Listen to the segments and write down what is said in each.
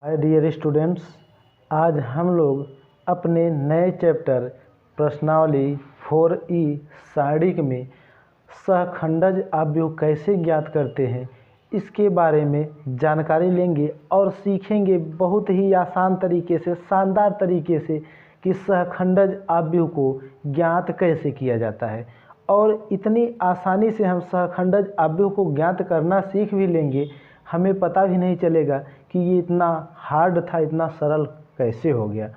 Hi dear students, आज हम लोग अपने नए चैप्टर प्रश्नावली 4E सारणिक में सहखंडज आव्यूह कैसे ज्ञात करते हैं इसके बारे में जानकारी लेंगे और सीखेंगे बहुत ही आसान तरीके से, शानदार तरीके से कि सहखंडज आव्यूह को ज्ञात कैसे किया जाता है। और इतनी आसानी से हम सहखंडज आव्यूह को ज्ञात करना सीख भी लेंगे, हमें पता भी नहीं चलेगा कि ये इतना हार्ड था, इतना सरल कैसे हो गया।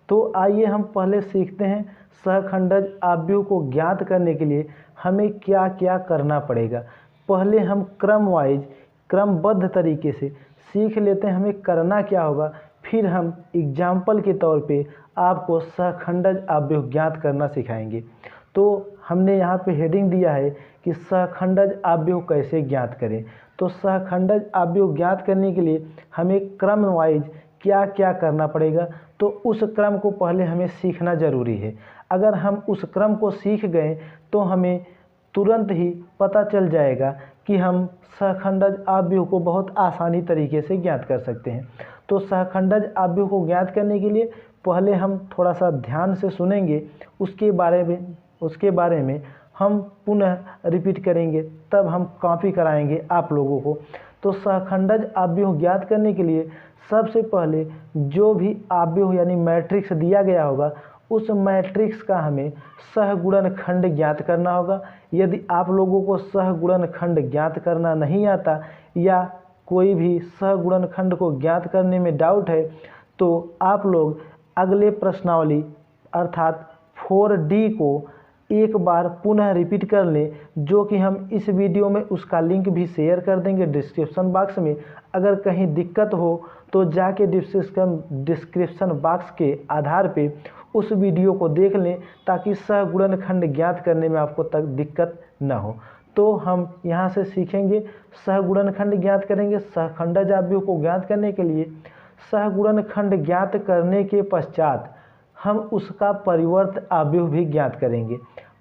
तो आइए हम पहले सीखते हैं सहखंडज आव्यूह को ज्ञात करने के लिए हमें क्या क्या करना पड़ेगा। पहले हम क्रमबद्ध तरीके से सीख लेते हैं हमें करना क्या होगा, फिर हम एग्जाम्पल के तौर पे आपको सहखंडज आव्यूह ज्ञात करना सिखाएंगे। तो हमने यहाँ पे हेडिंग दिया है कि सहखंडज आव्यूह कैसे ज्ञात करें। तो सहखंडज आव्यूह ज्ञात करने के लिए हमें क्रम वाइज क्या क्या करना पड़ेगा, तो उस क्रम को पहले हमें सीखना ज़रूरी है। अगर हम उस क्रम को सीख गए तो हमें तुरंत ही पता चल जाएगा कि हम सहखंडज आव्यूह को बहुत आसानी तरीके से ज्ञात कर सकते हैं। तो सहखंडज आव्यूह को ज्ञात करने के लिए पहले हम थोड़ा सा ध्यान से सुनेंगे, उसके बारे में हम पुनः रिपीट करेंगे, तब हम कॉपी कराएंगे आप लोगों को। तो सहखंडज आव्यूह ज्ञात करने के लिए सबसे पहले जो भी आव्यूह यानी मैट्रिक्स दिया गया होगा उस मैट्रिक्स का हमें सहगुणनखंड ज्ञात करना होगा। यदि आप लोगों को सहगुणनखंड ज्ञात करना नहीं आता या कोई भी सहगुणनखंड को ज्ञात करने में डाउट है तो आप लोग अगले प्रश्नावली अर्थात 4D को एक बार पुनः रिपीट कर लें, जो कि हम इस वीडियो में उसका लिंक भी शेयर कर देंगे डिस्क्रिप्शन बॉक्स में। अगर कहीं दिक्कत हो तो जाके डिस्क्रिप्शन बॉक्स के आधार पे उस वीडियो को देख लें ताकि सहगुणनखंड ज्ञात करने में आपको तक दिक्कत न हो। तो हम यहाँ से सीखेंगे सहगुणनखंड ज्ञात करेंगे। सहखंडज आव्यूह को ज्ञात करने के लिए सहगुणनखंड ज्ञात करने के पश्चात हम उसका परिवर्त आव्यूह भी ज्ञात करेंगे।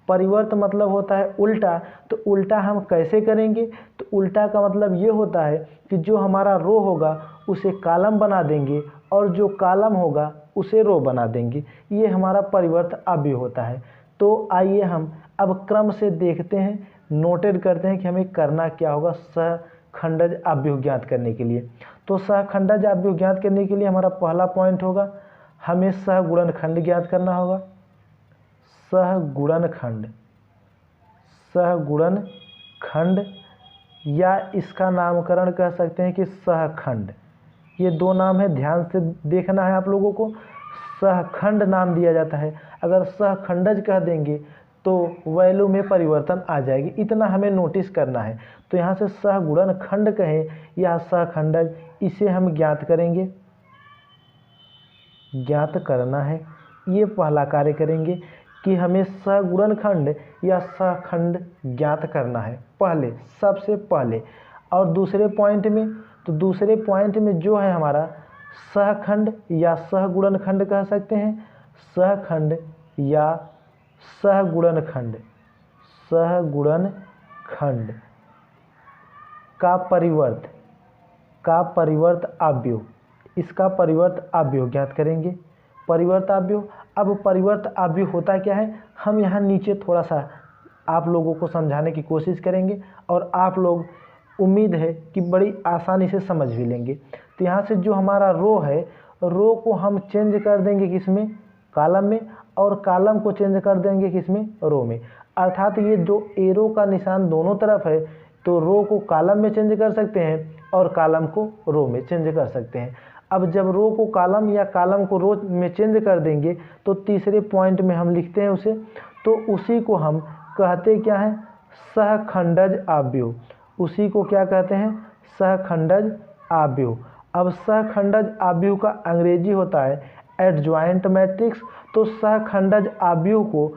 परिवर्त मतलब होता है उल्टा। तो उल्टा हम कैसे करेंगे, तो उल्टा का मतलब ये होता है कि जो हमारा रो होगा उसे कॉलम बना देंगे और जो कॉलम होगा उसे रो बना देंगे। ये हमारा परिवर्त आव्यूह होता है। तो आइए हम अब क्रम से देखते हैं, नोटेड करते हैं कि हमें करना क्या होगा सहखंडज आव्यूह ज्ञात करने के लिए। तो सहखंडज आव्यूह ज्ञात करने के लिए हमारा पहला पॉइंट होगा, हमें सहगुणनखंड ज्ञात करना होगा। सहगुणनखंड या इसका नामकरण कह सकते हैं कि सहखंड। ये दो नाम है, ध्यान से देखना है आप लोगों को। सहखंड नाम दिया जाता है, अगर सहखंडज कह देंगे तो वैल्यू में परिवर्तन आ जाएगी, इतना हमें नोटिस करना है। तो यहाँ से सहगुणनखंड कहें या सहखंडज, इसे हम ज्ञात करेंगे, ज्ञात करना है। ये पहला कार्य करेंगे कि हमें सहगुणनखंड या सहखंड ज्ञात करना है पहले, सबसे पहले। और दूसरे पॉइंट में, तो दूसरे पॉइंट में जो है हमारा सहखंड या सहगुणनखंड कह सकते हैं, सहखंड या सहगुणनखंड का परिवर्त आव्यूह, इसका परिवर्त आव्यूह ज्ञात करेंगे। परिवर्त आव्यूह, अब परिवर्त आव्यूह होता क्या है, हम यहाँ नीचे थोड़ा सा आप लोगों को समझाने की कोशिश करेंगे और आप लोग उम्मीद है कि बड़ी आसानी से समझ भी लेंगे। तो यहाँ से जो हमारा रो है, रो को हम चेंज कर देंगे किसमें, कॉलम में, और कॉलम को चेंज कर देंगे किसमें, रो में। अर्थात ये जो एरो का निशान दोनों तरफ है, तो रो को कॉलम में चेंज कर सकते हैं और कॉलम को रो में चेंज कर सकते हैं। अब जब रो को कॉलम या कॉलम को रो में चेंज कर देंगे तो तीसरे पॉइंट में हम लिखते हैं उसे, तो उसी को हम कहते क्या है, सहखंडज आव्यूह। उसी को क्या कहते हैं, सहखंडज आव्यूह। अब सहखंडज आव्यूह का अंग्रेजी होता है एडजॉइंट मैट्रिक्स। तो सहखंडज आव्यूह को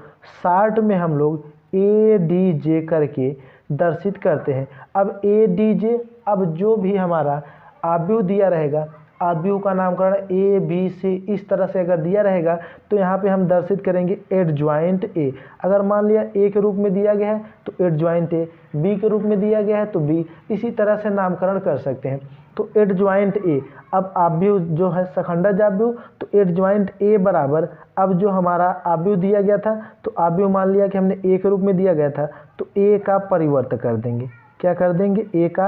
शार्ट में हम लोग ADJ करके दर्शित करते हैं। अब ADJ, अब जो भी हमारा आव्यूह दिया रहेगा, आव्यूह का नामकरण ABC इस तरह से अगर दिया रहेगा तो यहाँ पे हम दर्शित करेंगे एडजॉइंट A। अगर मान लिया A के रूप में दिया गया है तो एडजॉइंट A, B के रूप में दिया गया है तो B, इसी तरह से नामकरण कर सकते हैं। तो एडज्वाइंट ए, अब आव्यूह जो है सखंडज आव्यूह, तो एडज्वाइंट ए बराबर, अब जो हमारा आव्यूह दिया गया था तो आव्यूह मान लिया कि हमने ए के रूप में दिया गया था, तो ए का परिवर्त कर देंगे। क्या कर देंगे? ए का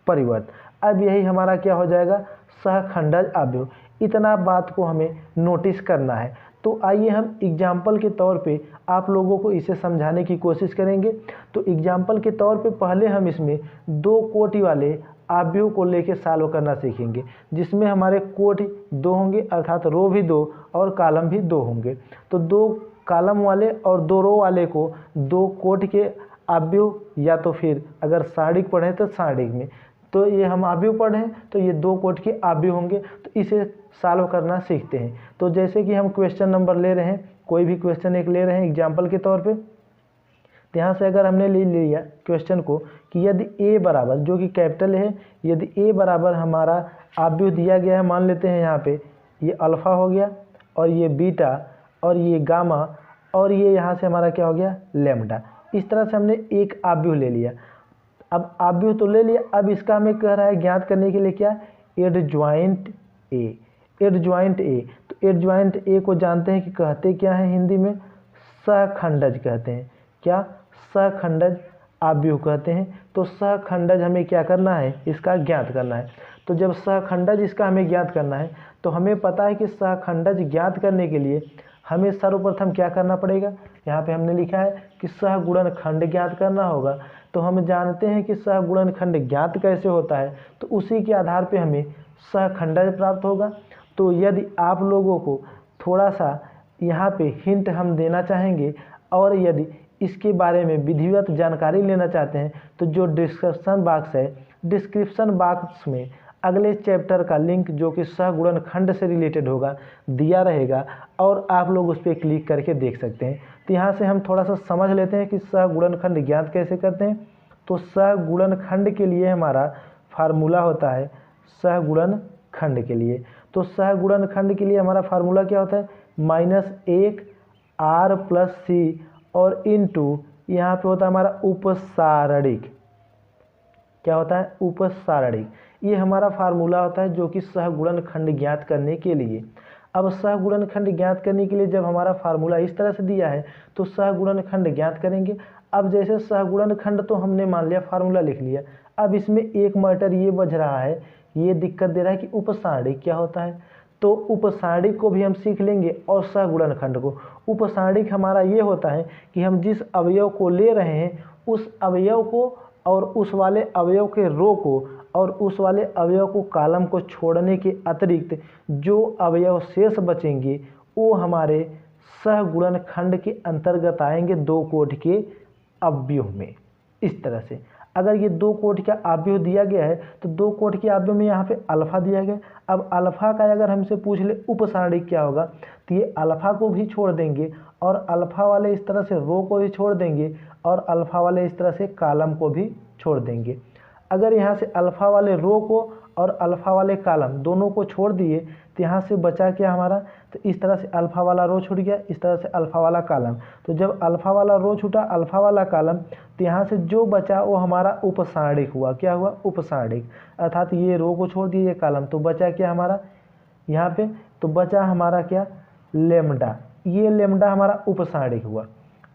परिवर्त। अब यही हमारा क्या हो जाएगा? सहखंडज आव्यूह। इतना बात को हमें नोटिस करना है। तो आइए हम एग्जाम्पल के तौर पे आप लोगों को इसे समझाने की कोशिश करेंगे। तो एग्जाम्पल के तौर पे पहले हम इसमें दो कोटि वाले आव्यूह को लेके सॉल्व करना सीखेंगे, जिसमें हमारे कोटि दो होंगे, अर्थात रो भी दो और कॉलम भी दो होंगे। तो दो कॉलम वाले और दो रो वाले को दो कोटि के आव्यूह, या तो फिर अगर सारणिक पढ़ें तो सारणिक में, तो ये हम आव्यूह पढ़ें तो ये दो कोटि के आव्यूह होंगे। तो इसे सॉल्व करना सीखते हैं। तो जैसे कि हम क्वेश्चन नंबर ले रहे हैं, कोई भी क्वेश्चन एक ले रहे हैं एग्जाम्पल के तौर पे, तो यहाँ से अगर हमने ले लिया क्वेश्चन को कि यदि ए बराबर, जो कि कैपिटल है, यदि ए बराबर हमारा आव्यूह दिया गया है, मान लेते हैं यहाँ पे ये अल्फ़ा हो गया और ये बीटा और ये गामा और ये यहाँ से हमारा क्या हो गया? लैम्डा। इस तरह से हमने एक आव्यूह ले लिया। अब आव्यूह तो ले लिया, अब इसका हमें कह रहा है ज्ञात करने के लिए क्या? एडज्वाइंट ए। एडज्वाइंट ए, तो एडज्वाइंट ए को जानते हैं कि कहते क्या है हिंदी में? सहखंडज कहते हैं। क्या? सहखंडज आव्यूह कहते हैं। तो सहखंडज हमें क्या करना है? इसका ज्ञात करना है। तो जब सहखंडज इसका हमें ज्ञात करना है, तो हमें पता है कि सहखंडज ज्ञात करने के लिए हमें सर्वप्रथम क्या करना पड़ेगा? यहाँ पे हमने लिखा है कि सहगुणनखंड ज्ञात करना होगा। तो हम जानते हैं कि सहगुणनखंड ज्ञात कैसे होता है, तो उसी के आधार पे हमें सहखंडज प्राप्त होगा। तो यदि आप लोगों को थोड़ा सा यहाँ पे हिंट हम देना चाहेंगे और यदि इसके बारे में विधिवत जानकारी लेना चाहते हैं, तो जो डिस्क्रिप्शन बॉक्स है, डिस्क्रिप्शन बॉक्स में अगले चैप्टर का लिंक जो कि सहगुणनखंड से रिलेटेड होगा दिया रहेगा और आप लोग उस पर क्लिक करके देख सकते हैं। तो यहाँ से हम थोड़ा सा समझ लेते हैं कि सहगुणनखंड ज्ञात कैसे करते हैं। तो सहगुणनखंड के लिए हमारा फार्मूला होता है, सहगुणनखंड के लिए, तो सहगुणनखंड के लिए हमारा फार्मूला क्या होता है? -1 r + c और इनटू यहाँ पे होता है हमारा उपसारणिक। क्या होता है? उपसारणिक। ये हमारा फार्मूला होता है जो कि सहगुणनखंड ज्ञात करने के लिए। अब सहगुणनखंड ज्ञात करने के लिए जब हमारा फार्मूला इस तरह से दिया है तो सहगुणनखंड ज्ञात करेंगे। अब जैसे सहगुणनखंड तो हमने मान लिया, फार्मूला लिख लिया। अब इसमें एक मैटर ये बज रहा है, ये दिक्कत दे रहा है कि उपसारणिक क्या होता है। तो उपसारणिक को भी हम सीख लेंगे और सहगुणनखंड को। उपसारणिक हमारा ये होता है कि हम जिस अवयव को ले रहे हैं उस अवयव को और उस वाले अवयव के रो को और उस वाले अवयव को कॉलम को छोड़ने के अतिरिक्त जो अवयव शेष बचेंगे वो हमारे सहगुणनखंड के अंतर्गत आएंगे दो कोटि के अवयव में। इस तरह से अगर ये दो कोटि का आव्यूह दिया गया है तो दो कोटि के आव्यूह में यहाँ पे अल्फा दिया गया। अब अल्फा का अगर हमसे पूछ ले उपसारणिक क्या होगा, तो ये अल्फा को भी छोड़ देंगे और अल्फा वाले इस तरह से रो को भी छोड़ देंगे और अल्फा वाले इस तरह से कॉलम को भी छोड़ देंगे। अगर यहाँ से अल्फा वाले रो को और अल्फा वाले कॉलम दोनों को छोड़ दिए तो यहाँ से बचा क्या हमारा? तो इस तरह से अल्फा वाला रो छूट गया, इस तरह से अल्फा वाला कॉलम। तो जब अल्फा वाला रो छूटा, अल्फा वाला कॉलम, तो यहाँ से जो बचा वो हमारा उपसारणिक हुआ। क्या हुआ? उपसारणिक। अर्थात ये रो को छोड़ दिए, ये कॉलम, तो बचा क्या हमारा यहाँ पे? तो बचा हमारा क्या? लैम्डा। ये लैम्डा हमारा उपसारणिक हुआ।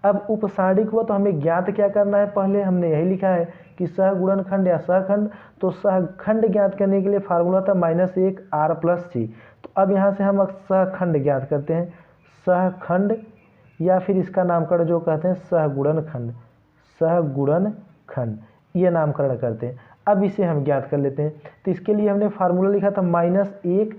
अब उपसारणिक हुआ तो हमें ज्ञात क्या करना है? पहले हमने यही लिखा है कि सहगुणनखंड या सहखंड। तो सहखंड ज्ञात करने के लिए फार्मूला था -1 r + c। तो अब यहाँ से हम सहखंड ज्ञात करते हैं, सहखंड या फिर इसका नामकरण जो कहते हैं सहगुणनखंड। सहगुणनखंड ये नामकरण करते हैं। अब इसे हम ज्ञात कर लेते हैं। तो इसके लिए हमने फार्मूला लिखा था -1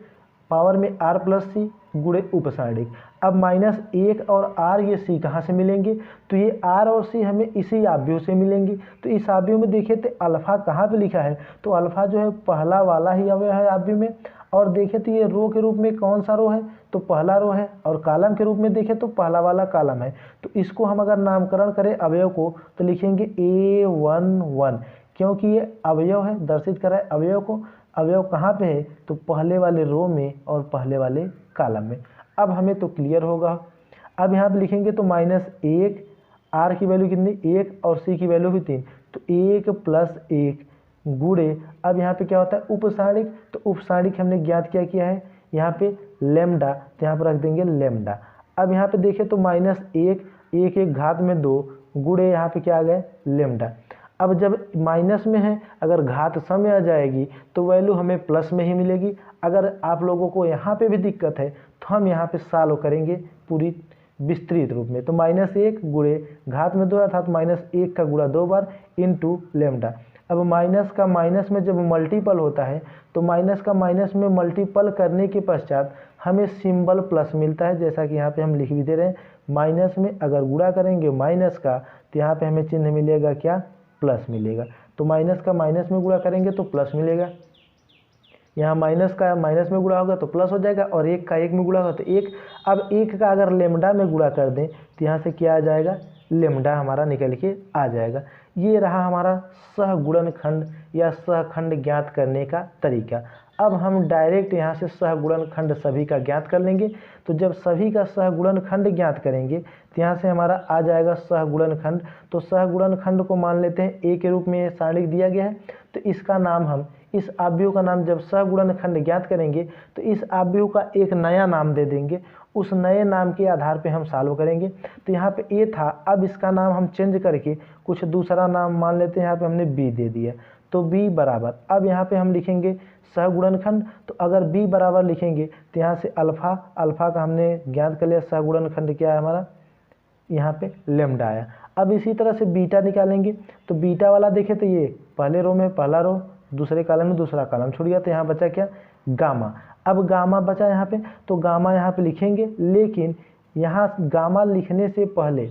पावर में r + c गुणे उपसारणिक। अब -1 और r ये c कहाँ से मिलेंगे? तो ये r और c हमें इसी आव्यूह से मिलेंगे। तो इस आव्यूह में देखिए तो अल्फा कहाँ पे लिखा है? तो अल्फा जो है पहला वाला ही अवयव है आव्यूह में। और देखें तो ये रो के रूप में कौन सा रो है? तो पहला रो है। और कॉलम के रूप में देखें तो पहला वाला कॉलम है। तो इसको हम अगर नामकरण करें अवयव को तो लिखेंगे A11, क्योंकि ये अवयव है, दर्शित कर रहा है अवयव को। अवयव कहाँ पे है? तो पहले वाले रो में और पहले वाले कॉलम में। अब हमें तो क्लियर होगा। अब यहाँ पे लिखेंगे तो -1, r की वैल्यू कितनी? 1 और c की वैल्यू भी 3, तो 1 + 1 गुणे अब यहाँ पे क्या होता है उपसारणिक, तो उपसारणिक हमने ज्ञात क्या किया है यहाँ पे लेमडा, तो यहाँ पर रख देंगे लेमडा। अब यहाँ पे देखें तो -1 एक घात में 2 गुणे यहाँ पे क्या आ गया लेमडा। अब जब माइनस में है अगर घात सम में आ जाएगी तो वैल्यू हमें प्लस में ही मिलेगी। अगर आप लोगों को यहाँ पे भी दिक्कत है तो हम यहाँ पे सॉल्व करेंगे पूरी विस्तृत रूप में। तो -1 गुणे घात में 2 अर्थात -1 का गुणा 2 बार इंटू लेमडा। अब माइनस का माइनस में जब मल्टीपल होता है तो माइनस का माइनस में मल्टीपल करने के पश्चात हमें सिंबल प्लस मिलता है, जैसा कि यहाँ पे हम लिख भी दे रहे हैं। माइनस में अगर गुणा करेंगे माइनस का तो यहाँ पे हमें चिन्ह मिलेगा क्या प्लस मिलेगा। तो माइनस का माइनस में गुणा करेंगे तो प्लस मिलेगा, यहाँ माइनस का माइनस में गुणा होगा तो प्लस हो जाएगा और 1 का 1 में गुणा होगा तो 1। अब 1 का अगर लेमडा में गुणा कर दें तो यहाँ से क्या आ जाएगा लेमडा हमारा निकल के आ जाएगा। ये रहा हमारा सहगुणनखंड या सहखंड ज्ञात करने का तरीका। अब हम डायरेक्ट यहाँ से सहगुणनखंड सभी का ज्ञात कर लेंगे। तो जब सभी का सहगुणनखंड ज्ञात करेंगे तो यहाँ से हमारा आ जाएगा सहगुणनखंड। तो सहगुणनखंड को मान लेते हैं ए के रूप में सारणिक दिया गया है, तो इसका नाम हम इस आव्यूह का नाम जब सहगुणनखंड ज्ञात करेंगे तो इस आव्यूह का एक नया नाम दे देंगे। उस नए नाम के आधार पे हम सॉल्व करेंगे। तो यहाँ पे ए था, अब इसका नाम हम चेंज करके कुछ दूसरा नाम मान लेते हैं। यहाँ पे हमने बी दे दिया तो बी बराबर, अब यहाँ पे हम लिखेंगे सहगुणनखंड। तो अगर बी बराबर लिखेंगे तो यहाँ से अल्फा का हमने ज्ञात कर लिया। सहगुणनखंड क्या है हमारा यहाँ पे लेमडा आया। अब इसी तरह से बीटा निकालेंगे। तो बीटा वाला देखें तो ये पहले रो में पहला रो, दूसरे कॉलम में दूसरा कॉलम छूट गया, तो यहाँ बचा क्या गामा। अब गामा बचा यहाँ पे, तो गामा यहाँ पे लिखेंगे। लेकिन यहाँ गामा लिखने से पहले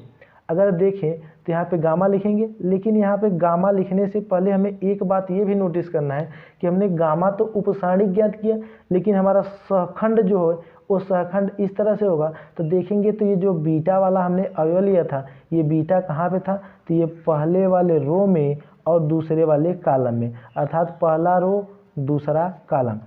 अगर देखें तो यहाँ पे गामा लिखेंगे, लेकिन यहाँ पे गामा लिखने से पहले हमें एक बात ये भी नोटिस करना है कि हमने गामा तो उपसारणिक ज्ञात किया, लेकिन हमारा सहखंड जो है वो सहखंड इस तरह से होगा। तो देखेंगे तो ये जो बीटा वाला हमने अवयव लिया था, ये बीटा कहाँ पे था, तो ये पहले वाले रो में और दूसरे वाले कॉलम में, अर्थात पहला रो दूसरा कॉलम,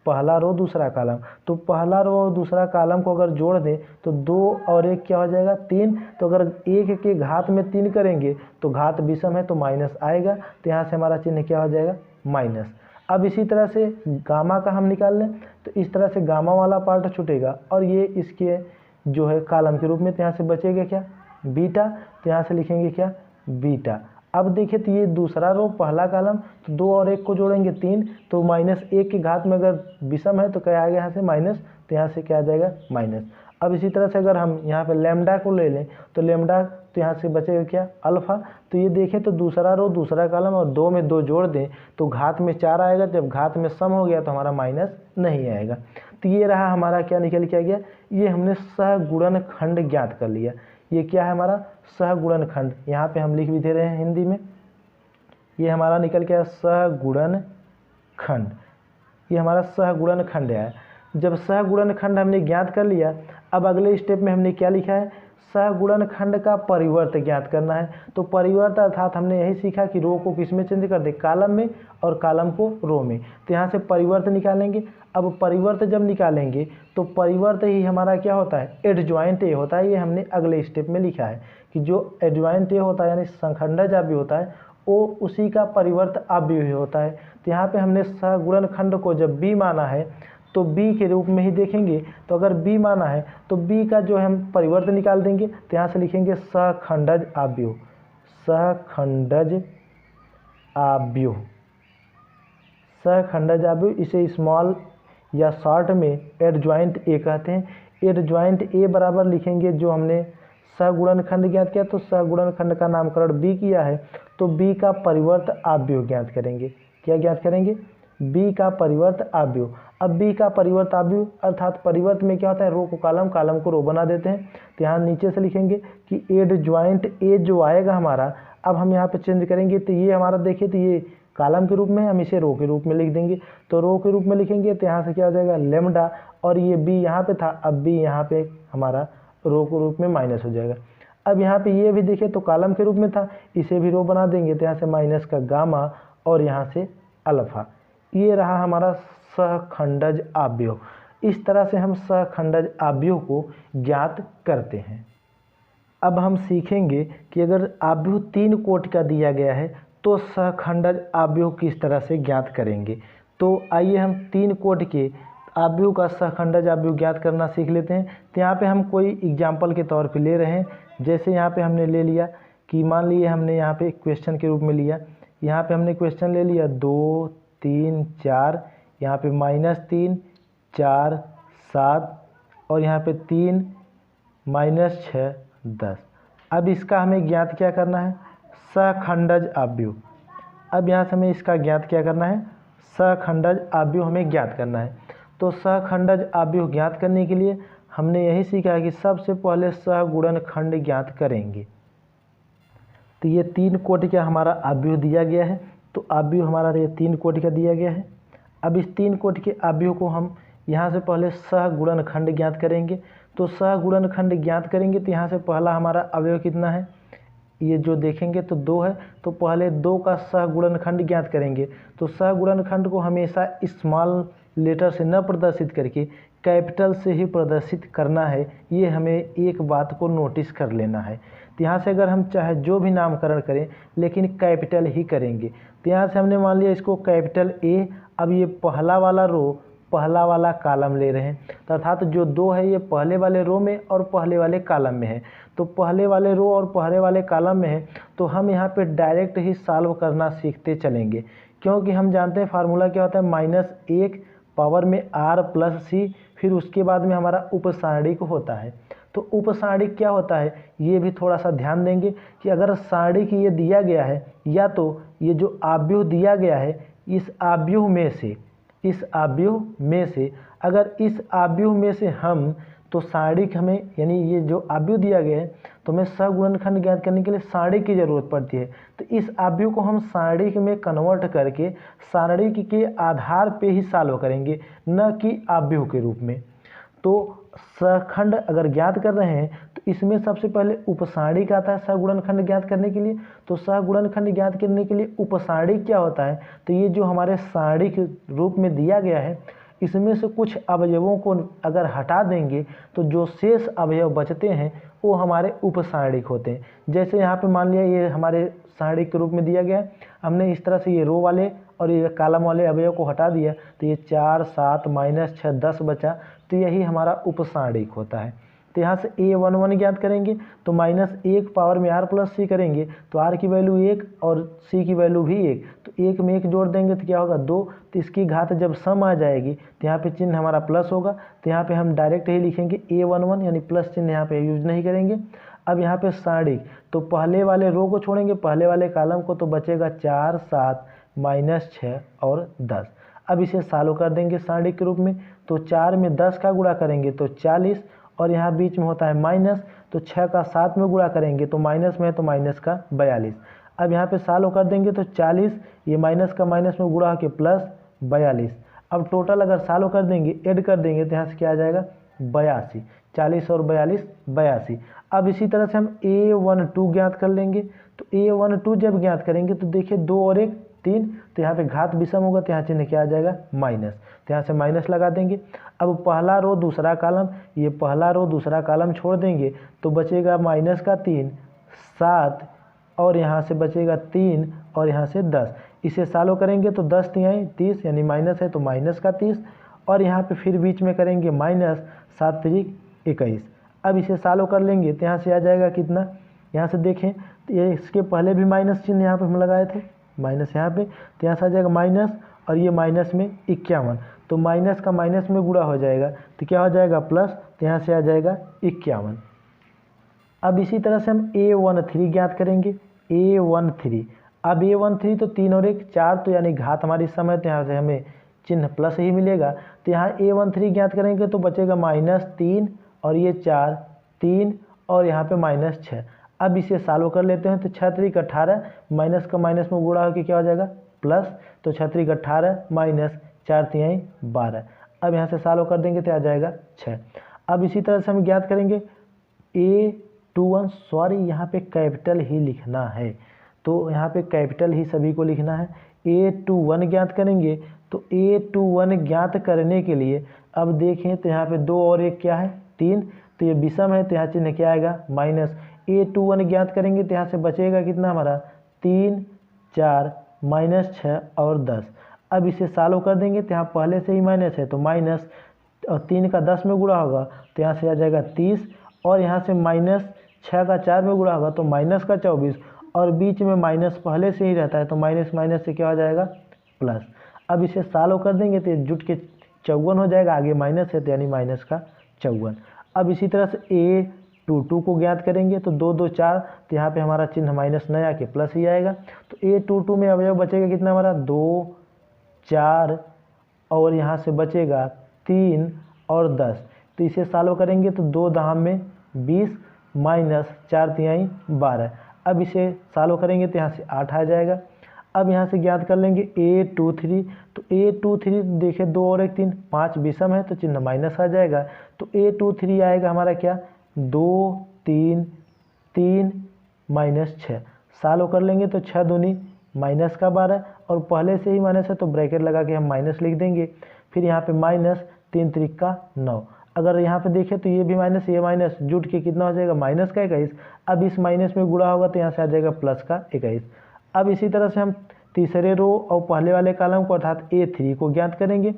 पहला रो दूसरा कॉलम। तो पहला रो और दूसरा कॉलम को अगर जोड़ दें तो 2 और 1 क्या हो जाएगा 3। तो अगर 1 के घात में 3 करेंगे तो घात विषम है तो माइनस आएगा, तो यहाँ से हमारा चिन्ह क्या हो जाएगा माइनस। अब इसी तरह से गामा का हम निकाल लें तो इस तरह से गामा वाला पार्ट छूटेगा और ये इसके जो है कॉलम के रूप में, तो यहाँ से बचेगा क्या बीटा, तो यहाँ से लिखेंगे क्या बीटा। अब देखिए तो ये दूसरा रो पहला कॉलम, तो 2 और 1 को जोड़ेंगे 3, तो -1 की घात में अगर विषम है तो क्या आ गया यहाँ से माइनस, तो यहाँ से क्या आ जाएगा माइनस। अब इसी तरह से अगर हम यहाँ पे लेमडा को ले लें तो लेमडा, तो यहाँ से बचेगा क्या अल्फा। तो ये देखें तो दूसरा रो दूसरा कॉलम और 2 में 2 जोड़ दें तो घात में 4 आएगा, जब घात में सम हो गया तो हमारा माइनस नहीं आएगा। तो ये रहा हमारा क्या निकल के आ गया, ये हमने सहगुणनखंड ज्ञात कर लिया। ये क्या है हमारा सहगुणनखंड, यहाँ पे हम लिख भी दे रहे हैं हिंदी में। ये हमारा निकल के आया सहगुणनखंड, ये हमारा सहगुणनखंड है। जब सहगुणनखंड हमने ज्ञात कर लिया, अब अगले स्टेप में हमने क्या लिखा है सहगुणनखंड का परिवर्त ज्ञात करना है। तो परिवर्त अर्थात हमने यही सीखा कि रो को किस में चेंज कर दे, कॉलम में, और कॉलम को रो में। तो यहाँ से परिवर्त निकालेंगे। अब परिवर्त जब निकालेंगे तो परिवर्त ही हमारा क्या होता है एडजॉइंट ए होता है। ये हमने अगले स्टेप में लिखा है कि जो एडजॉइंट ए होता है यानी संखंडज अवयव होता है वो उसी का परिवर्त अवयव ही होता है। तो यहाँ पे हमने सहगुणनखंड को जब बी माना है तो बी के रूप में ही देखेंगे। तो अगर बी माना है तो बी का जो हम परिवर्त निकाल देंगे, तो यहाँ से लिखेंगे सहखंडज अवयव, सहखंडज अवयव, सहखंडज अवयव। इसे स्मॉल या शॉर्ट में एडजॉइंट ए कहते हैं। एडजॉइंट ए बराबर लिखेंगे जो हमने सहगुणनखंड ज्ञात किया, तो सहगुणनखंड का नामकरण बी किया है, तो बी का परिवर्त अवयव ज्ञात करेंगे। क्या ज्ञात करेंगे बी का परिवर्त अवयव। अब बी का परिवर्त अवयव अर्थात परिवर्त में क्या होता है रो को कॉलम, कॉलम को रो बना देते हैं। तो यहाँ नीचे से लिखेंगे कि एडजॉइंट ए जो आएगा हमारा, अब हम यहाँ पे चेंज करेंगे तो ये हमारा देखिए तो ये कॉलम के रूप में, हम इसे रो के रूप में लिख देंगे। तो रो के रूप में लिखेंगे तो यहाँ से क्या हो जाएगा लेमडा, और ये बी यहाँ पे था, अब बी यहाँ पे हमारा रो के रूप में माइनस हो जाएगा। अब यहाँ पे ये भी देखिए तो कॉलम के रूप में था, इसे भी रो बना देंगे तो यहाँ से माइनस का गामा और यहाँ से अल्फा। ये रहा हमारा सहखंडज अवयव। इस तरह से हम सहखंडज अवयव को ज्ञात करते हैं। अब हम सीखेंगे कि अगर अवयव 3 कोट का दिया गया है तो सहखंडज अवयव किस तरह से ज्ञात करेंगे। तो आइए हम 3 कोटि के अवयव का सहखंडज अवयव ज्ञात करना सीख लेते हैं। तो यहाँ पे हम कोई एग्जाम्पल के तौर पे ले रहे हैं। जैसे यहाँ पे हमने ले लिया कि मान लिए हमने यहाँ पे क्वेश्चन के रूप में लिया, यहाँ पे हमने क्वेश्चन ले लिया 2 3 4, यहाँ पे -3 4 7 और यहाँ पे 3 -6 10। अब इसका हमें ज्ञात क्या करना है, सहखंडज अवयव। अब यहाँ से हमें इसका ज्ञात क्या करना है, सहखंडज अवयव हमें ज्ञात करना है। तो सहखंडज अवयव ज्ञात करने के लिए हमने यही सीखा है कि सबसे पहले सहगुणनखंड ज्ञात करेंगे। तो ये 3 कोटि का हमारा अवयव दिया गया है। तो अवयव हमारा ये 3 कोटि का दिया गया है। अब इस 3 कोटि के अवयव को हम यहाँ से पहले सहगुणनखंड ज्ञात करेंगे। तो सहगुणनखंड ज्ञात करेंगे तो यहाँ से पहला हमारा अवयव कितना है, ये जो देखेंगे तो 2 है। तो पहले 2 का सहगुणनखंड ज्ञात करेंगे। तो सहगुणनखंड को हमेशा स्मॉल लेटर से न प्रदर्शित करके कैपिटल से ही प्रदर्शित करना है। ये हमें एक बात को नोटिस कर लेना है। तो यहाँ से अगर हम चाहे जो भी नामकरण करें लेकिन कैपिटल ही करेंगे। तो यहाँ से हमने मान लिया इसको कैपिटल ए। अब ये पहला वाला रो पहला वाला कॉलम ले रहे हैं, अर्थात जो 2 है ये पहले वाले रो में और पहले वाले कॉलम में है। तो पहले वाले रो और पहले वाले कॉलम में है तो हम यहाँ पे डायरेक्ट ही सॉल्व करना सीखते चलेंगे, क्योंकि हम जानते हैं फार्मूला क्या होता है, -1 पावर में r प्लस सी, फिर उसके बाद में हमारा उपसारणिक होता है। तो उपसारणिक क्या होता है ये भी थोड़ा सा ध्यान देंगे कि अगर सारणिक ये दिया गया है या तो ये जो अवयव दिया गया है इस अवयव में से अगर इस अवयव में से हम तो सारणिक हमें यानी ये जो अवयव दिया गया है तो हमें सहगुणनखंड ज्ञात करने के लिए सारणिक की ज़रूरत पड़ती है। तो इस अवयव को हम सारणिक में कन्वर्ट करके सारणिक के आधार पे ही सॉल्व करेंगे, न कि अवयव के रूप में। तो सहखंड अगर ज्ञात कर रहे हैं तो इसमें सबसे पहले उपसारणिक आता है सहगुणनखंड ज्ञात करने के लिए। तो सहगुणनखंड ज्ञात करने के लिए उपसारणिक क्या होता है, तो ये जो हमारे सारणिक रूप में दिया गया है इसमें से कुछ अवयवों को अगर हटा देंगे तो जो शेष अवयव बचते हैं वो हमारे उपसारणिक होते हैं। जैसे यहाँ पे मान लिया ये हमारे सारणिक के रूप में दिया गया है, हमने इस तरह से ये रो वाले और ये कॉलम वाले अवयव को हटा दिया तो ये 4 7 -6 10 बचा। तो यही हमारा उपसारणिक होता है। तो यहाँ से a11 ज्ञात करेंगे तो -1 पावर में r प्लस सी करेंगे तो r की वैल्यू 1 और c की वैल्यू भी 1। तो 1 में 1 जोड़ देंगे तो क्या होगा 2। तो इसकी घात जब सम आ जाएगी तो यहाँ पे चिन्ह हमारा प्लस होगा। तो यहाँ पे हम डायरेक्ट ही लिखेंगे a11 यानी प्लस चिन्ह यहाँ पे यूज नहीं करेंगे। अब यहाँ पे सारणिक तो पहले वाले रो को छोड़ेंगे पहले वाले कॉलम को, तो बचेगा 4 7 -6 और 10। अब इसे सॉल्व कर देंगे सारणिक के रूप में। तो 4 में 10 का गुणा करेंगे तो 40 और यहाँ बीच में होता है माइनस, तो 6 का 7 में गुणा करेंगे तो माइनस में है तो माइनस का 42। अब यहाँ पे सॉल्व कर देंगे तो 40 ये माइनस का माइनस में गुणा के प्लस 42। अब टोटल अगर सॉल्व कर देंगे ऐड कर देंगे तो यहाँ से क्या आ जाएगा 82। 40 और 42 82। अब इसी तरह से हम a12 ज्ञात कर लेंगे। तो a12 जब ज्ञात करेंगे तो देखिए 2 और 1 3, तो यहाँ पे घात विषम होगा तो यहाँ चिन्ह क्या आ जाएगा माइनस। तो यहाँ से माइनस लगा देंगे। अब पहला रो दूसरा कॉलम, ये पहला रो दूसरा कॉलम छोड़ देंगे तो बचेगा माइनस का 3 7 और यहाँ से बचेगा 3 और यहाँ से 10। इसे सॉल्व करेंगे तो 10 3 30 यानी माइनस है तो माइनस का 30 और यहाँ पे फिर बीच में करेंगे माइनस 7 3 21। अब इसे सॉल्व कर लेंगे तो यहाँ से आ जाएगा कितना, यहाँ से देखें तो ये इसके पहले भी माइनस चिन्ह यहाँ पे हम लगाए थे माइनस यहाँ पे, तो यहाँ से आ जाएगा माइनस और ये माइनस में 51। तो माइनस का माइनस में गुणा हो जाएगा तो क्या हो जाएगा प्लस, तो यहाँ से आ जाएगा 51। अब इसी तरह से हम a13 ज्ञात करेंगे। a13 अब a13 तो 3 और 1 4, तो यानी घात हमारी सम है तो यहाँ से हमें चिन्ह प्लस ही मिलेगा। तो यहाँ a13 ज्ञात करेंगे तो बचेगा -3 और ये 4 3 और यहाँ पे -6। अब इसे सॉल्व कर लेते हैं तो 6 3 18 माइनस का माइनस में गुणा होकर क्या हो जाएगा प्लस, तो 6 3 18 माइनस 4 3 12। अब यहाँ से सॉल्व कर देंगे तो आ जाएगा 6। अब इसी तरह से हम ज्ञात करेंगे a21, सॉरी यहाँ पे कैपिटल ही लिखना है तो यहाँ पे कैपिटल ही सभी को लिखना है। a21 ज्ञात करेंगे तो a21 ज्ञात करने के लिए अब देखें तो यहाँ पे 2 और 1 क्या है 3, तो ये विषम है तो यहाँ चिन्ह क्या आएगा माइनस। a21 ज्ञात करेंगे तो यहाँ से बचेगा कितना हमारा 3 4 माइनस 6 और 10। अब इसे सॉल्व कर देंगे तो यहाँ पहले से ही माइनस है तो माइनस, और 3 का 10 में गुणा होगा तो यहाँ से आ जाएगा 30, और यहाँ से माइनस 6 का 4 में गुणा होगा तो माइनस का 24, और बीच में माइनस पहले से ही रहता है तो माइनस माइनस से क्या हो जाएगा प्लस। अब इसे सॉल्व कर देंगे तो जुट के 54 हो जाएगा, आगे माइनस है तो यानी माइनस का 54। अब इसी तरह से A22 को ज्ञात करेंगे तो 2 2 4, तो यहाँ पे हमारा चिन्ह माइनस न आके प्लस ही आएगा। तो A22 में अवयव बचेगा कितना हमारा 2 4, और यहाँ से बचेगा 3 और 10। तो इसे सॉल्व करेंगे तो 2 दाम में 20 माइनस 4 तिहाई 12। अब इसे सॉल्व करेंगे तो यहाँ से 8 आ जाएगा। अब यहाँ से ज्ञात कर लेंगे A23, तो A23 देखिए 2 और 1 3, 5 विषम है तो चिन्ह माइनस आ जाएगा। तो A23 आएगा हमारा क्या 2 3 3 माइनस 6। सॉल्व कर लेंगे तो 6 दूनी माइनस का 12, और पहले से ही माइनस है तो ब्रैकेट लगा के हम माइनस लिख देंगे। फिर यहाँ पे माइनस 3 त्रिक का 9। अगर यहाँ पे देखें तो ये भी माइनस ये माइनस जुट के कितना हो जाएगा माइनस का 21। अब इस माइनस में गुणा होगा तो यहाँ से आ जाएगा प्लस का 21। अब इसी तरह से हम तीसरे रो और पहले वाले कॉलम को अर्थात A3 को ज्ञात करेंगे।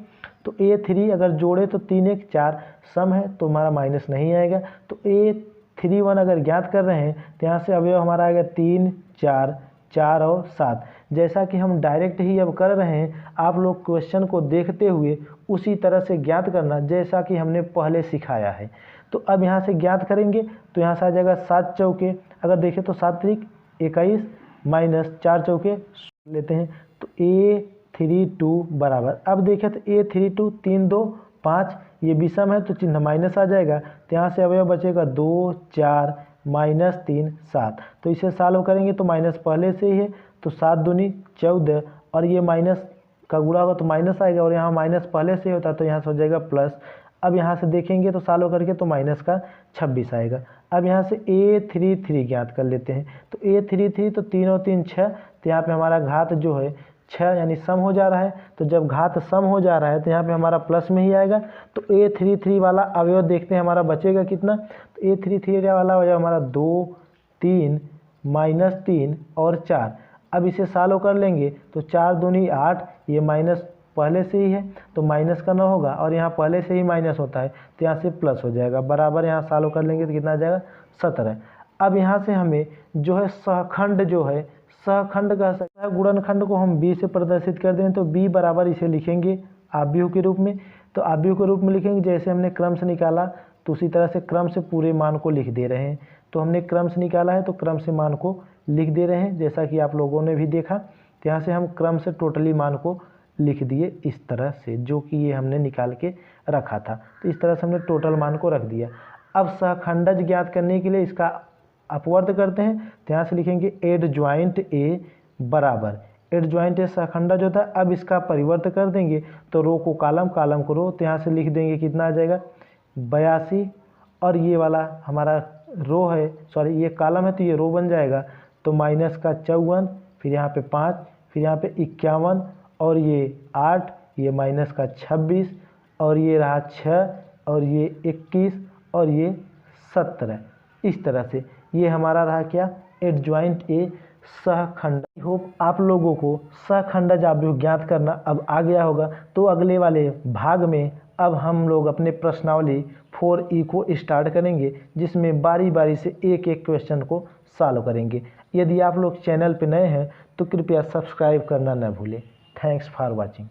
तो A3 अगर जोड़े तो 3 1 4 सम है तो हमारा माइनस नहीं आएगा। तो A31 अगर ज्ञात कर रहे हैं तो यहाँ से अवयव हमारा आएगा 3 4 4 और 7। जैसा कि हम डायरेक्ट ही अब कर रहे हैं, आप लोग क्वेश्चन को देखते हुए उसी तरह से ज्ञात करना जैसा कि हमने पहले सिखाया है। तो अब यहाँ से ज्ञात करेंगे तो यहाँ से आ जाएगा 7 चौके, अगर देखें तो 7 त्रिक 21 माइनस 4 चौके लेते हैं तो A32 बराबर, अब देखें तो A32 3 2 5 ये विषम है तो चिन्ह माइनस आ जाएगा। तो यहाँ से अवयव बचेगा 2 4 माइनस 3 7। तो इसे सॉल्व करेंगे तो माइनस पहले से ही है तो 7 दूनी 14, और ये माइनस का गुणा होगा तो माइनस आएगा, और यहाँ माइनस पहले से ही होता तो यहाँ से हो जाएगा प्लस। अब यहाँ से देखेंगे तो सॉल्व करके तो माइनस का 26 आएगा। अब यहाँ से A33 ज्ञात कर लेते हैं। तो A33 तो 3 और 3 6, तो यहाँ पे हमारा घात जो है 6 यानी सम हो जा रहा है। तो जब घात सम हो जा रहा है तो यहाँ पे हमारा प्लस में ही आएगा। तो A33 वाला अवयव देखते हैं हमारा बचेगा कितना। तो A33 वाला अवयव हमारा 2 3 माइनस 3 और 4। अब इसे सॉल्व कर लेंगे तो 4 दूनी 8, ये माइनस पहले से ही है तो माइनस का 9 होगा, और यहाँ पहले से ही माइनस होता है तो यहाँ से प्लस हो जाएगा बराबर। यहाँ सॉल्व कर लेंगे तो कितना आ जाएगा 17। अब यहाँ से हमें जो है सहखंड जो है सहखंड कह सकता है, गुणनखंड को हम b से प्रदर्शित कर दें तो b बराबर इसे लिखेंगे आव्यूह के रूप में। तो आव्यूह के रूप में लिखेंगे जैसे हमने क्रम से निकाला तो उसी तरह से क्रम से पूरे मान को लिख दे रहे हैं। तो हमने क्रम से निकाला है तो क्रम से मान को लिख दे रहे हैं, जैसा कि आप लोगों ने भी देखा। तो यहाँ से हम क्रम से टोटली मान को लिख दिए इस तरह से, जो कि ये हमने निकाल के रखा था। तो इस तरह से हमने टोटल मान को रख दिया। अब सहखंडज ज्ञात करने के लिए इसका अपवर्त करते हैं तो यहाँ से लिखेंगे एडज्वाइंट ए बराबर, एडज्वाइंट ए सहखंडज होता है। अब इसका परिवर्त कर देंगे तो रो को कॉलम, कॉलम को रो, तो यहाँ से लिख देंगे कितना आ जाएगा 82, और ये वाला हमारा रो है, सॉरी ये कॉलम है तो ये रो बन जाएगा तो माइनस का 54, फिर यहाँ पे 5, फिर यहाँ पे 51, और ये 8, ये माइनस का 26, और ये रहा 6, और ये 21, और ये 17। इस तरह से ये हमारा रहा क्या एडज्वाइंट ए सहखंड। आई होप आप लोगों को सहखंडज आव्यूह ज्ञात करना अब आ गया होगा। तो अगले वाले भाग में अब हम लोग अपने प्रश्नावली 4E को स्टार्ट करेंगे, जिसमें बारी बारी से एक एक क्वेश्चन को सॉल्व करेंगे। यदि आप लोग चैनल पर नए हैं तो कृपया सब्सक्राइब करना न भूलें। Thanks for watching.